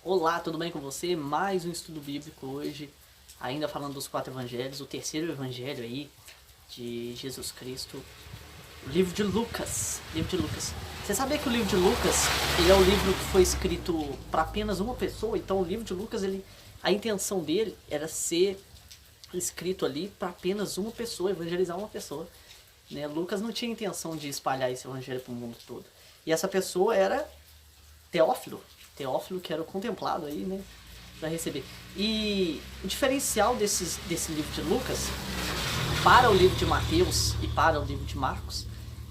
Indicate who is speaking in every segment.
Speaker 1: Olá, tudo bem com você? Mais um estudo bíblico hoje, ainda falando dos 4 evangelhos, o terceiro evangelho aí de Jesus Cristo, o livro de Lucas. Livro de Lucas. Você sabia que o livro de Lucas, ele é o livro que foi escrito para apenas uma pessoa? Então o livro de Lucas, a intenção dele era ser escrito ali para apenas uma pessoa, evangelizar uma pessoa. Né? Lucas não tinha intenção de espalhar esse evangelho para o mundo todo. E essa pessoa era Teófilo. Teófilo, que era o contemplado aí, né? Para receber. E o diferencial desse livro de Lucas para o livro de Mateus e para o livro de Marcos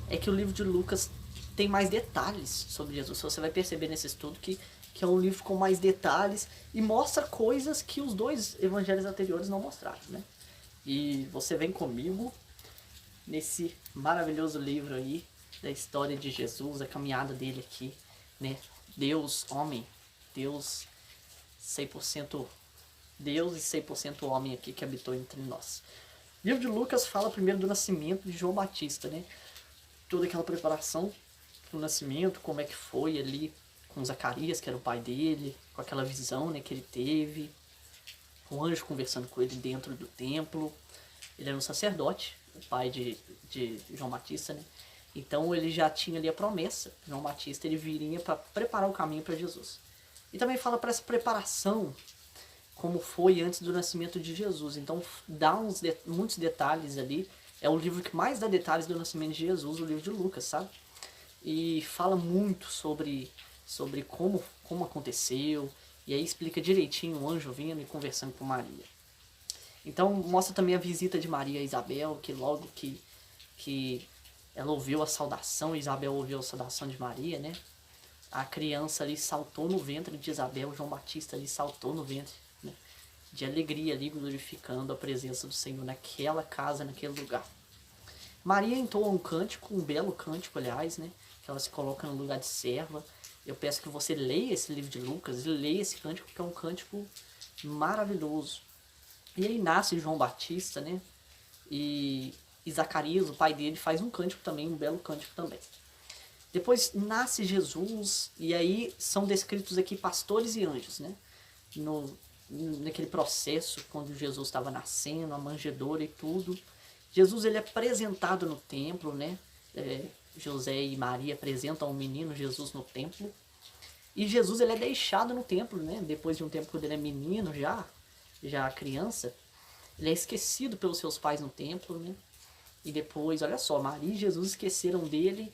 Speaker 1: é que o livro de Lucas tem mais detalhes sobre Jesus. Você vai perceber nesse estudo que é um livro com mais detalhes e mostra coisas que os dois evangelhos anteriores não mostraram, né? E você vem comigo nesse maravilhoso livro aí da história de Jesus, a caminhada dele aqui, né? Deus, homem, Deus 100% Deus e 100% homem aqui que habitou entre nós. O livro de Lucas fala primeiro do nascimento de João Batista, né? Toda aquela preparação do nascimento, como é que foi ali com Zacarias, que era o pai dele, com aquela visão, né, que ele teve, o anjo conversando com ele dentro do templo. Ele era um sacerdote, o pai de João Batista, né? Então ele já tinha ali a promessa, João Batista ele viria para preparar o caminho para Jesus. E também fala para essa preparação, como foi antes do nascimento de Jesus. Então dá muitos detalhes ali. É o livro que mais dá detalhes do nascimento de Jesus, o livro de Lucas, sabe? E fala muito sobre como aconteceu. E aí explica direitinho o anjo vindo e conversando com Maria. Então mostra também a visita de Maria a Isabel, que logo que ela ouviu a saudação, Isabel ouviu a saudação de Maria, né? A criança ali saltou no ventre de Isabel, João Batista ali saltou no ventre, né? De alegria ali, glorificando a presença do Senhor naquela casa, naquele lugar. Maria entoa um cântico, um belo cântico, aliás, né? Que ela se coloca no lugar de serva. Eu peço que você leia esse livro de Lucas, leia esse cântico, que é um cântico maravilhoso. E aí nasce João Batista, né? E Zacarias, o pai dele, faz um cântico também, um belo cântico também. Depois nasce Jesus, e aí são descritos aqui pastores e anjos, né? Naquele processo, quando Jesus estava nascendo, a manjedoura e tudo. Jesus ele é apresentado no templo, né? José e Maria apresentam o menino Jesus no templo. E Jesus ele é deixado no templo, né? Depois de um tempo, quando ele é menino já criança, ele é esquecido pelos seus pais no templo, né? E depois, olha só, Maria e Jesus esqueceram dele.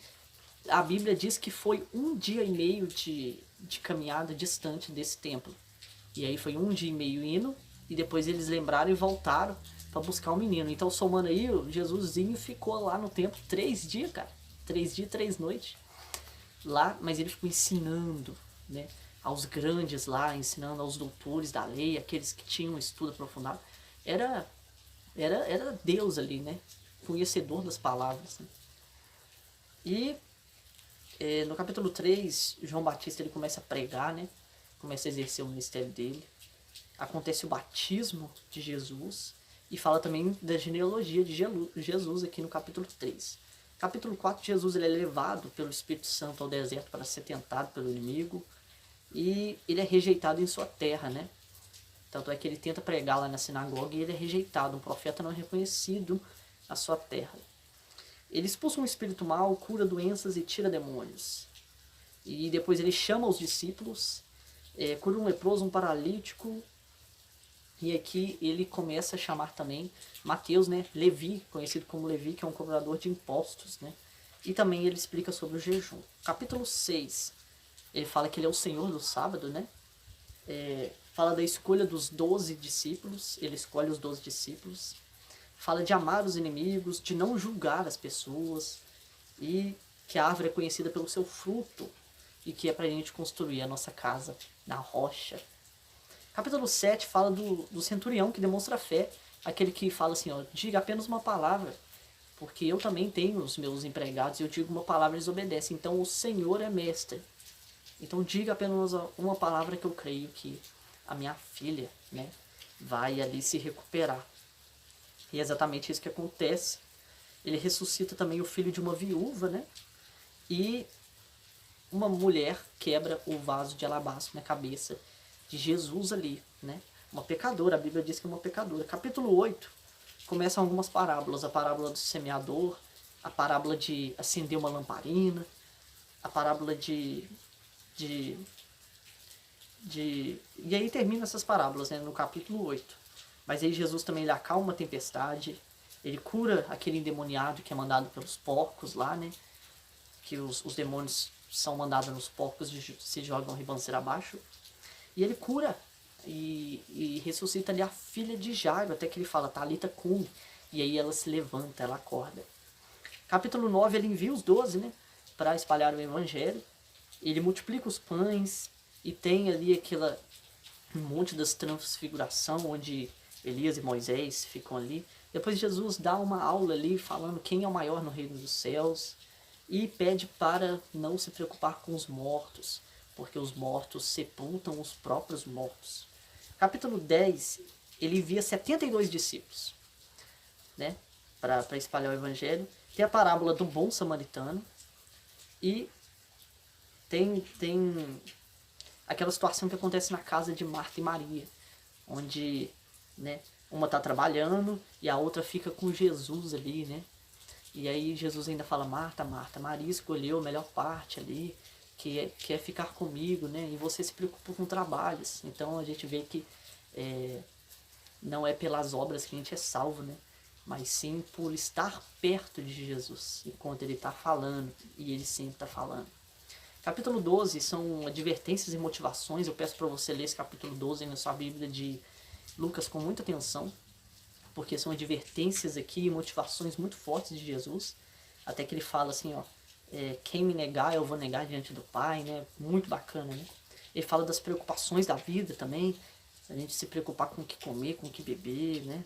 Speaker 1: A Bíblia diz que foi 1 dia e meio de caminhada distante desse templo. E aí foi 1 dia e meio indo, e depois eles lembraram e voltaram para buscar o menino. Então, somando aí, o Jesusinho ficou lá no templo 3 dias, cara. 3 dias, 3 noites. Lá, mas ele ficou ensinando, né? Aos grandes lá, ensinando aos doutores da lei, aqueles que tinham estudo aprofundado. Era Deus ali, né? Conhecedor das palavras. Né? E no capítulo 3, João Batista ele começa a pregar, né? Começa a exercer o ministério dele. Acontece o batismo de Jesus e fala também da genealogia de Jesus aqui no capítulo 3. Capítulo 4, Jesus ele é levado pelo Espírito Santo ao deserto para ser tentado pelo inimigo e ele é rejeitado em sua terra, né? Tanto é que ele tenta pregar lá na sinagoga e ele é rejeitado, um profeta não reconhecido na sua terra. Ele expulsa um espírito mau, cura doenças e tira demônios. E depois ele chama os discípulos, cura um leproso, um paralítico. E aqui ele começa a chamar também Mateus, né? Levi, conhecido como Levi, que é um cobrador de impostos, né? E também ele explica sobre o jejum. Capítulo 6, ele fala que ele é o Senhor do sábado, né? Fala da escolha dos 12 discípulos, ele escolhe os 12 discípulos. Fala de amar os inimigos, de não julgar as pessoas, e que a árvore é conhecida pelo seu fruto, e que é pra gente construir a nossa casa na rocha. Capítulo 7 fala do centurião que demonstra fé, aquele que fala assim, ó, diga apenas uma palavra, porque eu também tenho os meus empregados, e eu digo uma palavra e eles obedecem, então o Senhor é mestre. Então diga apenas uma palavra que eu creio que a minha filha, né, vai ali se recuperar. E é exatamente isso que acontece. Ele ressuscita também o filho de uma viúva, né? E uma mulher quebra o vaso de alabastro na cabeça de Jesus ali, né? Uma pecadora, a Bíblia diz que é uma pecadora. Capítulo 8, começam algumas parábolas. A parábola do semeador, a parábola de acender uma lamparina, a parábola de e aí termina essas parábolas, né, no capítulo 8. Mas aí Jesus também ele acalma a tempestade, ele cura aquele endemoniado que é mandado pelos porcos lá, né? Que os demônios são mandados nos porcos e se jogam ribanceira abaixo. E ele cura e ressuscita ali a filha de Jairo, até que ele fala, Talita cum, e aí ela se levanta, ela acorda. Capítulo 9, ele envia os 12, né, para espalhar o evangelho. Ele multiplica os pães e tem ali um monte das transfiguração, onde Elias e Moisés ficam ali. Depois Jesus dá uma aula ali falando quem é o maior no reino dos céus e pede para não se preocupar com os mortos, porque os mortos sepultam os próprios mortos. Capítulo 10, ele envia 72 discípulos, né, para espalhar o evangelho. Tem a parábola do bom samaritano e tem aquela situação que acontece na casa de Marta e Maria, onde, né, uma está trabalhando e a outra fica com Jesus ali, né? E aí Jesus ainda fala, Marta, Marta, Maria escolheu a melhor parte ali, que é ficar comigo, né? E você se preocupa com trabalhos. Então a gente vê que não é pelas obras que a gente é salvo, né? Mas sim por estar perto de Jesus, enquanto ele está falando, e ele sempre está falando. Capítulo 12 são advertências e motivações. Eu peço para você ler esse capítulo 12 na sua Bíblia de Lucas com muita atenção, porque são advertências aqui e motivações muito fortes de Jesus. Até que ele fala assim, ó, quem me negar, eu vou negar diante do Pai, né? Muito bacana, né? Ele fala das preocupações da vida também, a gente se preocupar com o que comer, com o que beber, né?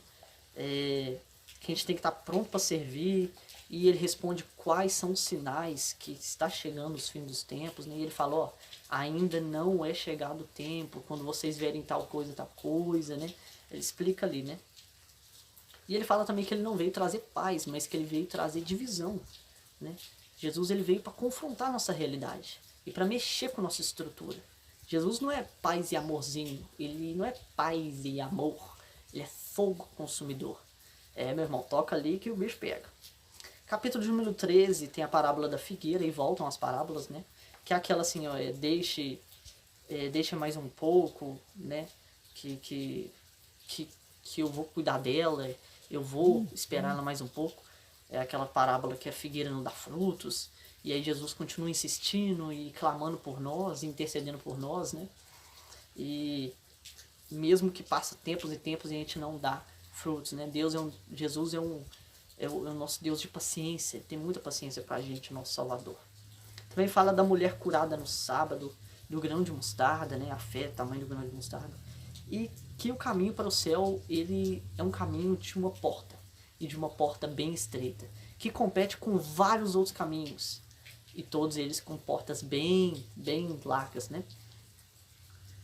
Speaker 1: Que a gente tem que estar pronto para servir. E ele responde quais são os sinais que está chegando os fins dos tempos, né? E ele fala, ó, ainda não é chegado o tempo, quando vocês verem tal coisa, né? Ele explica ali, né? E ele fala também que ele não veio trazer paz, mas que ele veio trazer divisão, né? Jesus ele veio para confrontar a nossa realidade e para mexer com a nossa estrutura. Jesus não é paz e amorzinho, ele não é paz e amor, ele é fogo consumidor. Meu irmão, toca ali que o bicho pega. Capítulo de número 13 tem a parábola da figueira, e voltam as parábolas, né? Que é aquela assim, ó, deixe mais um pouco, né? Que eu vou cuidar dela, eu vou esperar ela mais um pouco. É aquela parábola que a figueira não dá frutos, e aí Jesus continua insistindo e clamando por nós, intercedendo por nós, né? E mesmo que passa tempos e tempos e a gente não dá frutos, né? Jesus é o nosso Deus de paciência, tem muita paciência pra gente, nosso Salvador. Também fala da mulher curada no sábado, do grão de mostarda, né? A fé, tamanho do grão de mostarda. E que o caminho para o céu, ele é um caminho de uma porta, e de uma porta bem estreita, que compete com vários outros caminhos, e todos eles com portas bem largas, né?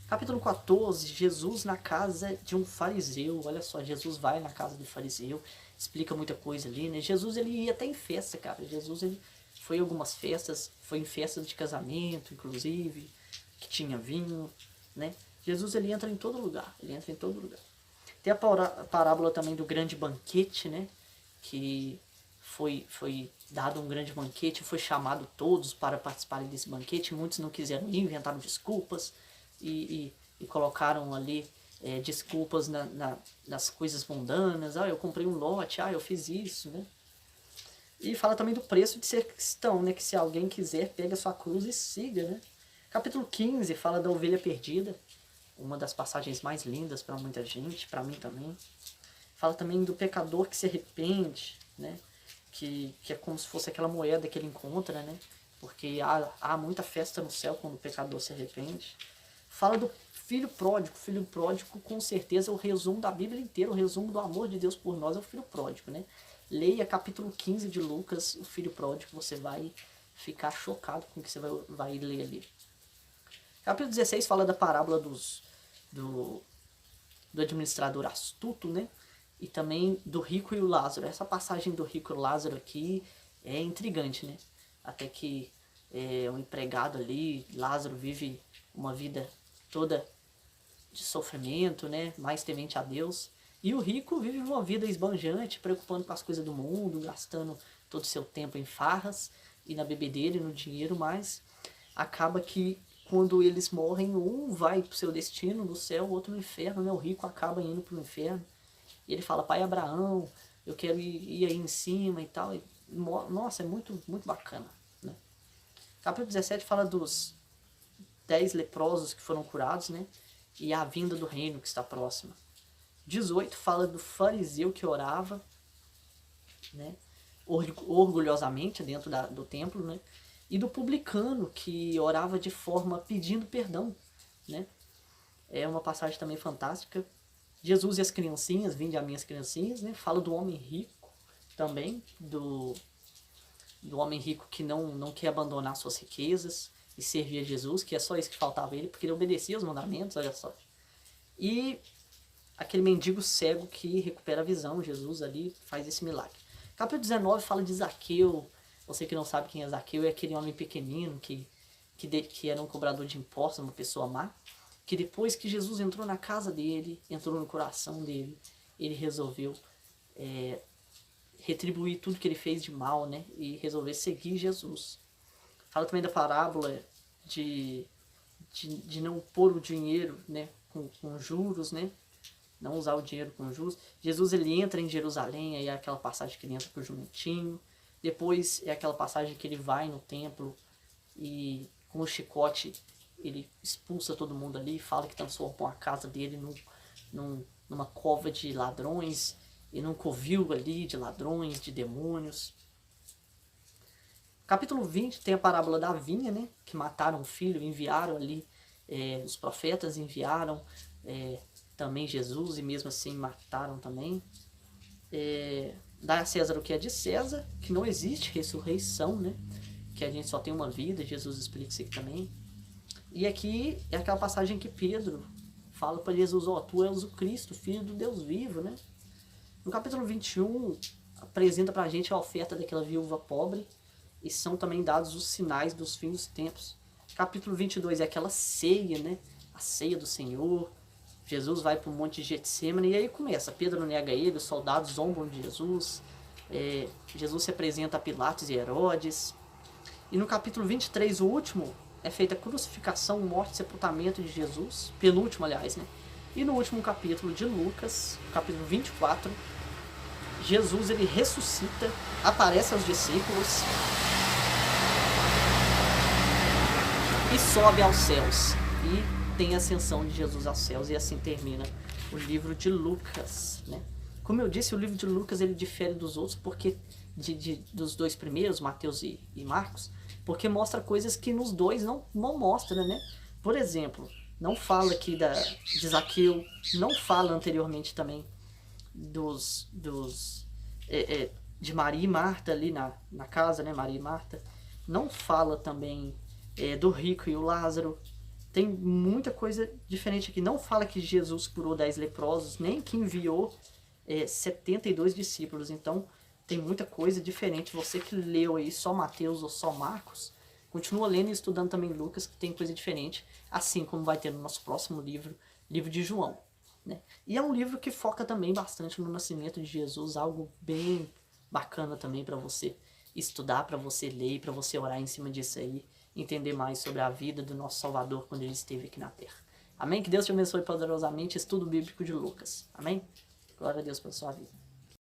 Speaker 1: Capítulo 14, Jesus na casa de um fariseu. Olha só, Jesus vai na casa do fariseu, explica muita coisa ali, né? Jesus ele ia até em festa, cara. Jesus ele foi em algumas festas, foi em festas de casamento, inclusive, que tinha vinho, né? Jesus ele entra em todo lugar, Tem a parábola também do grande banquete, né? Que foi dado um grande banquete, foi chamado todos para participarem desse banquete. Muitos não quiseram ir, inventaram desculpas e colocaram ali desculpas nas coisas mundanas. Eu comprei um lote, eu fiz isso, né? E fala também do preço de ser cristão, né? Que se alguém quiser, pega sua cruz e siga, né? Capítulo 15 fala da ovelha perdida, uma das passagens mais lindas para muita gente, para mim também. Fala também do pecador que se arrepende, né? Que é como se fosse aquela moeda que ele encontra, né? Porque há muita festa no céu quando o pecador se arrepende. Fala do filho pródigo com certeza é o resumo da Bíblia inteira, o resumo do amor de Deus por nós é o filho pródigo, né? Leia capítulo 15 de Lucas, o filho pródigo, você vai ficar chocado com o que você vai ler ali. Capítulo 16 fala da parábola do administrador astuto, né? E também do rico e o Lázaro. Essa passagem do rico e o Lázaro aqui é intrigante, né? Até que um empregado ali, Lázaro vive uma vida toda de sofrimento, né? Mais temente a Deus. E o rico vive uma vida esbanjante, preocupando com as coisas do mundo, gastando todo o seu tempo em farras e na bebedeira e no dinheiro, mas acaba que quando eles morrem, um vai pro seu destino no céu, o outro no inferno, né? O rico acaba indo pro inferno. E ele fala, pai Abraão, eu quero ir aí em cima e tal. E, nossa, é muito, muito bacana, né? Capítulo 17 fala dos 10 leprosos que foram curados, né? E a vinda do reino que está próxima. 18 fala do fariseu que orava, né? Orgulhosamente dentro do templo, né? E do publicano que orava de forma pedindo perdão, né? É uma passagem também fantástica. Jesus e as criancinhas, vinde a minhas criancinhas, né? Fala do homem rico também, do homem rico que não quer abandonar suas riquezas e servir a Jesus, que é só isso que faltava a ele, porque ele obedecia os mandamentos, olha só. E aquele mendigo cego que recupera a visão, Jesus ali faz esse milagre. Capítulo 19 fala de Zaqueu. Você que não sabe quem é Zaqueu, é aquele homem pequenino que era um cobrador de impostos, uma pessoa má, que depois que Jesus entrou na casa dele, entrou no coração dele, ele resolveu retribuir tudo que ele fez de mal, né? E resolver seguir Jesus. Fala também da parábola de não pôr o dinheiro, né, com juros, né? Não usar o dinheiro com juros. Jesus ele entra em Jerusalém, aí é aquela passagem que ele entra pro jumentinho. Depois é aquela passagem que ele vai no templo e com o chicote ele expulsa todo mundo ali, fala que transformou a casa dele numa cova de ladrões e num covil ali de ladrões, de demônios. Capítulo 20 tem a parábola da vinha, né? Que mataram o filho, enviaram ali, os profetas enviaram também Jesus e mesmo assim mataram também. Dá a César o que é de César, que não existe ressurreição, né? Que a gente só tem uma vida, Jesus explica isso aqui também. E aqui é aquela passagem que Pedro fala para Jesus, ó, tu és o Cristo, filho do Deus vivo, né? No capítulo 21, apresenta pra gente a oferta daquela viúva pobre e são também dados os sinais dos fins dos tempos. Capítulo 22 é aquela ceia, né? A ceia do Senhor. Jesus vai para o monte de Getsemane e aí começa. Pedro nega ele, os soldados zombam de Jesus. Jesus se apresenta a Pilatos e Herodes. E no capítulo 23, o último, é feita a crucificação, morte e sepultamento de Jesus. Penúltimo, aliás, né? E no último capítulo de Lucas, capítulo 24, Jesus ele ressuscita, aparece aos discípulos e sobe aos céus. E tem a ascensão de Jesus aos céus e assim termina o livro de Lucas, né? Como eu disse, o livro de Lucas ele difere dos outros porque dos dois primeiros, Mateus e Marcos, porque mostra coisas que nos dois não mostra, né? Por exemplo, não fala aqui de Zaqueu, não fala anteriormente também de Maria e Marta ali na casa, né? Maria e Marta. Não fala também do rico e o Lázaro. Tem muita coisa diferente aqui. Não fala que Jesus curou 10 leprosos, nem que enviou 72 discípulos. Então, tem muita coisa diferente. Você que leu aí só Mateus ou só Marcos, continua lendo e estudando também Lucas, que tem coisa diferente. Assim como vai ter no nosso próximo livro, livro de João, né? E é um livro que foca também bastante no nascimento de Jesus, algo bem bacana também para você estudar, para você ler, para você orar em cima disso aí, entender mais sobre a vida do nosso Salvador quando ele esteve aqui na Terra. Amém? Que Deus te abençoe poderosamente. Estudo bíblico de Lucas. Amém? Glória a Deus pela sua vida.